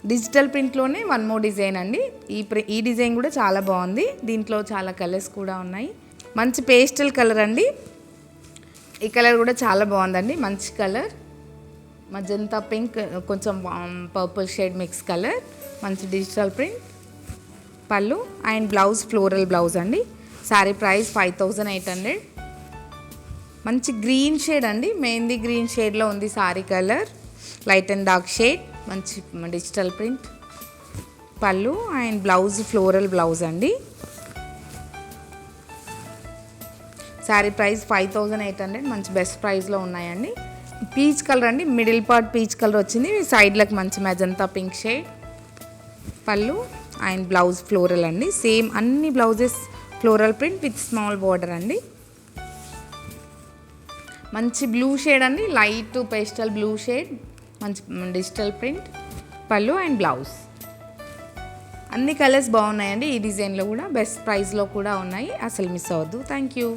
Digital ప్రింట్లోనే one more design అండి. ఈ design కూడా చాలా బాగుంది. దీంట్లో చాలా కలర్స్ కూడా ఉన్నాయి. మంచి పేస్టల్ కలర్ అండి. ఈ కలర్ కూడా చాలా బాగుందండి. మంచి కలర్ మజంతా పింక్, కొంచెం పర్పుల్ షేడ్ మిక్స్ కలర్. మంచి డిజిటల్ ప్రింట్. పళ్ళు అండ్ బ్లౌజ్ ఫ్లోరల్ బ్లౌజ్ అండి. శారీ ప్రైస్ 5800. మంచి గ్రీన్ షేడ్ అండి. మెహందీ గ్రీన్ షేడ్లో ఉంది sari colour. Light and dark shade. మంచి డిజిటల్ ప్రింట్. పళ్ళు అండ్ బ్లౌజ్ ఫ్లోరల్ బ్లౌజ్ అండి. శారీ ప్రైస్ 5800. మంచి బెస్ట్ ప్రైస్లో ఉన్నాయండి. పీచ్ కలర్ అండి. మిడిల్ పార్ట్ పీచ్ కలర్ వచ్చింది. సైడ్లకు మంచి మెజంతా పింక్ షేడ్. పళ్ళు అండ్ బ్లౌజ్ ఫ్లోరల్ అండి. సేమ్ అన్ని blouses floral print with small border అండి. మంచి బ్లూ షేడ్ అండి. Light pastel blue shade. మంచి డిజిటల్ ప్రింట్. పళ్ళు అండ్ బ్లౌజ్. అన్ని కలర్స్ బాగున్నాయండి. ఈ డిజైన్లో కూడా బెస్ట్ ప్రైస్లో కూడా ఉన్నాయి. అసలు మిస్ అవ్వద్దు. Thank you.